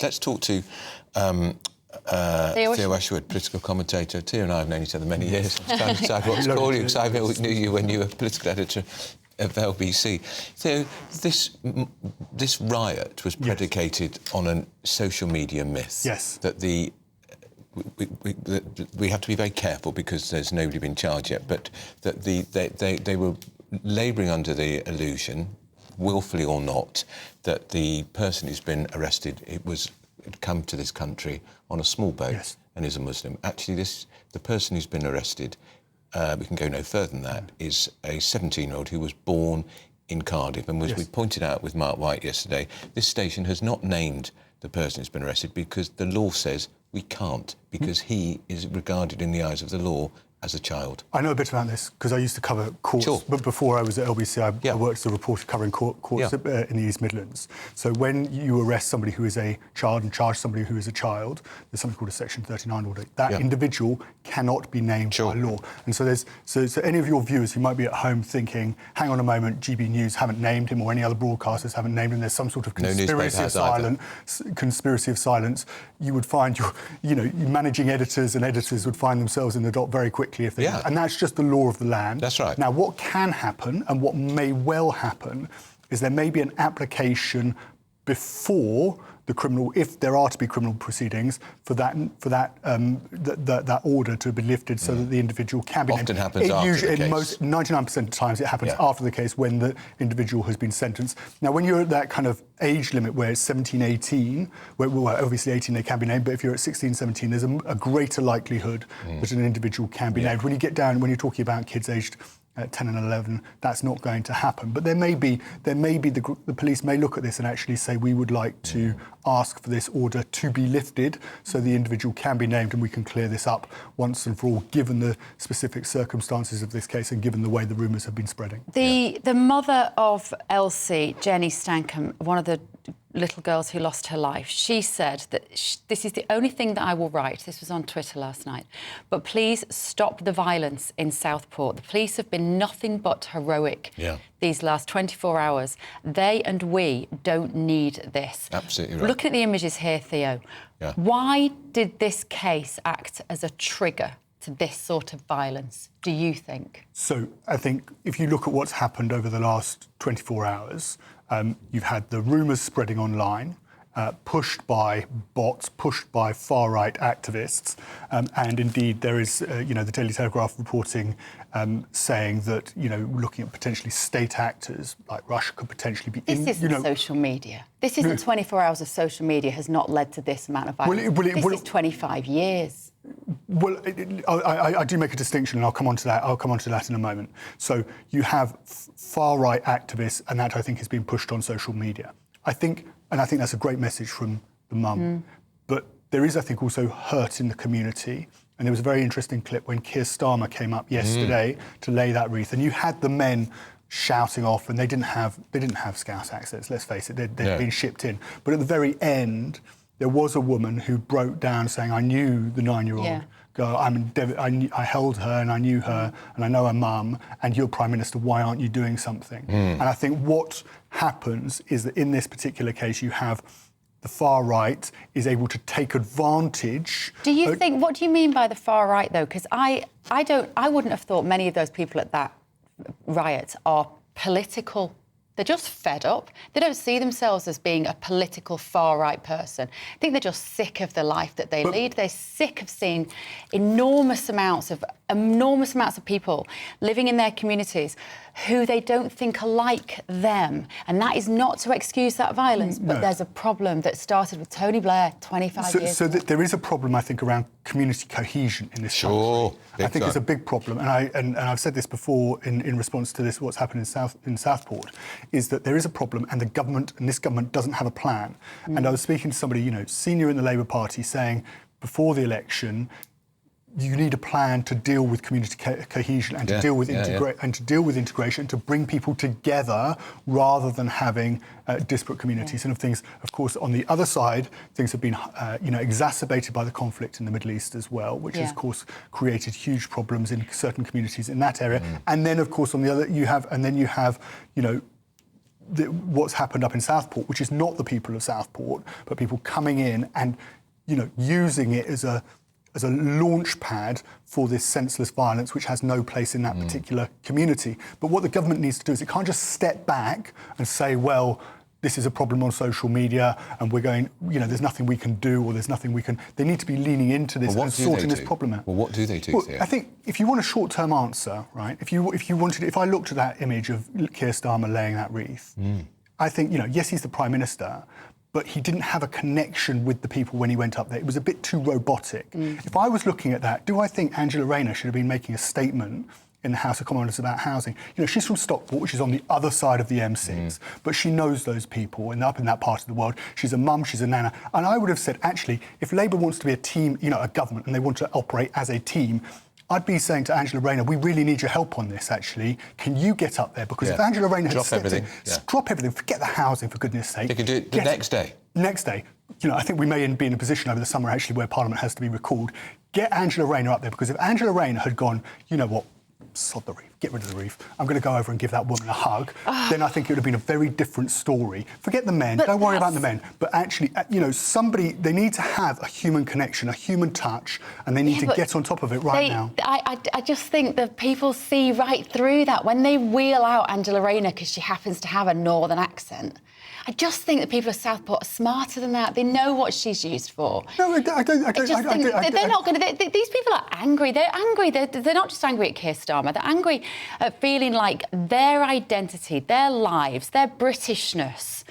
Let's talk to Theo Usherwood, political commentator. Theo and I have known each other many years. I'm trying to decide what to call you, because I knew you when you were political editor of LBC. Theo, this riot was predicated on a social media myth. Yes. That we have to be very careful because there's nobody been charged yet, but that they were labouring under the illusion, willfully or not, that the person who's been arrested had come to this country on a small boat and is a Muslim. Actually, the person who's been arrested, we can go no further than that, is a 17-year-old who was born in Cardiff. And as we pointed out with Mark White yesterday, this station has not named the person who's been arrested because the law says we can't, because he is regarded in the eyes of the law as a child. I know a bit about this because I used to cover courts, but before I was at LBC, I worked as a reporter covering courts in the East Midlands. So when you arrest somebody who is a child and charge somebody who is a child, there's something called a Section 39 order. That individual cannot be named by law. And so so any of your viewers who might be at home thinking, hang on a moment, GB News haven't named him or any other broadcasters haven't named him, there's some sort of conspiracy of silence, you would find your managing editors and editors would find themselves in the dock very quickly if they and that's just the law of the land. That's right. Now, what can happen and what may well happen is there may be an application before the criminal, if there are to be criminal proceedings, for that order to be lifted so that the individual can be named. Often happens after the case. Most 99% of times it happens after the case when the individual has been sentenced. Now, when you're at that kind of age limit where it's 17, 18, well, obviously 18 they can be named, but if you're at 16, 17, there's a greater likelihood that an individual can be named. When you get down, when you're talking about kids aged 10 and 11, that's not going to happen. But there may be the police may look at this and actually say, we would like to ask for this order to be lifted so the individual can be named and we can clear this up once and for all, given the specific circumstances of this case and given the way the rumours have been spreading. The mother of Elsie, Jenny Stankham, one of the little girls who lost her life, she said that this is the only thing that I will write. This was on Twitter last night. But please stop the violence in Southport. The police have been nothing but heroic these last 24 hours. They and we don't need this. Absolutely right. Looking at the images here, Theo, why did this case act as a trigger to this sort of violence, do you think? So I think if you look at what's happened over the last 24 hours, you've had the rumours spreading online, pushed by bots, pushed by far-right activists, and indeed there is, the Daily Telegraph reporting saying that, looking at potentially state actors like Russia could potentially be in... This isn't social media. This isn't 24 hours of social media has not led to this amount of violence. This is 25 years. Well, I do make a distinction, and I'll come on to that in a moment. So you have far-right activists, and that I think has been pushed on social media. I think that's a great message from the mum. But there is, I think, also hurt in the community. And there was a very interesting clip when Keir Starmer came up yesterday to lay that wreath, and you had the men shouting off, and they didn't have Scouse accents. Let's face it, they'd been shipped in. But at the very end, there was a woman who broke down saying, I knew the 9-year-old girl, I held her and I knew her and I know her mum, and you're Prime Minister, why aren't you doing something? And I think what happens is that in this particular case you have the far right is able to take advantage... Do you think, what do you mean by the far right though? Because I wouldn't have thought many of those people at that riot are political. They're just fed up. They don't see themselves as being a political far-right person. I think they're just sick of the life that they lead. They're sick of seeing enormous amounts of people living in their communities who they don't think are like them. And that is not to excuse that violence, but there's a problem that started with Tony Blair 25 years ago. So there is a problem, I think, around community cohesion in this country. I think it's a big problem. And I've said this before in response to this, what's happened in Southport, is that there is a problem and the government, and this government doesn't have a plan. And I was speaking to somebody, senior in the Labour Party, saying before the election, you need a plan to deal with community cohesion and to deal with integration, to bring people together rather than having disparate communities. And of course, on the other side, things have been, exacerbated by the conflict in the Middle East as well, which has, of course, created huge problems in certain communities in that area. And then, of course, on the other, you have what's happened up in Southport, which is not the people of Southport, but people coming in and, using it as a launch pad for this senseless violence, which has no place in that particular community. But what the government needs to do is it can't just step back and say, well, this is a problem on social media and we're going, there's nothing we can do or there's nothing we can... They need to be leaning into this and sorting this problem out. Well, what do they do? Well, I think if you want a short-term answer, right, if I looked at that image of Keir Starmer laying that wreath, I think, yes, he's the Prime Minister, but he didn't have a connection with the people when he went up there. It was a bit too robotic. If I was looking at that, do I think Angela Rayner should have been making a statement in the House of Commons about housing? She's from Stockport, which is on the other side of the M6, but she knows those people and up in that part of the world. She's a mum, she's a nana. And I would have said, actually, if Labour wants to be a team, a government, and they want to operate as a team, I'd be saying to Angela Rayner, we really need your help on this, actually. Can you get up there? Because if Angela Rayner had stepped in, drop everything, forget the housing, for goodness sake. They can do it the next day. Next day. I think we may be in a position over the summer, actually, where Parliament has to be recalled. Get Angela Rayner up there, because if Angela Rayner had gone, what, sod the reef, get rid of the reef, I'm going to go over and give that woman a hug, then I think it would have been a very different story. Forget the men, don't worry about the men, but actually, they need to have a human connection, a human touch, and they need to get on top of it now. I just think that people see right through that. When they wheel out Angela Rayner because she happens to have a northern accent, I just think that people of Southport are smarter than that. They know what she's used for. No, I don't. They're not going to... These people are angry. They're angry. They're not just angry at Keir Starmer. They're angry at feeling like their identity, their lives, their Britishness,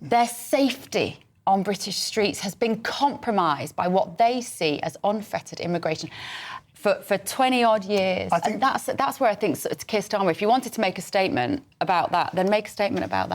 their safety on British streets has been compromised by what they see as unfettered immigration for 20-odd years. And that's where I think, Keir Starmer, if you wanted to make a statement about that, then make a statement about that.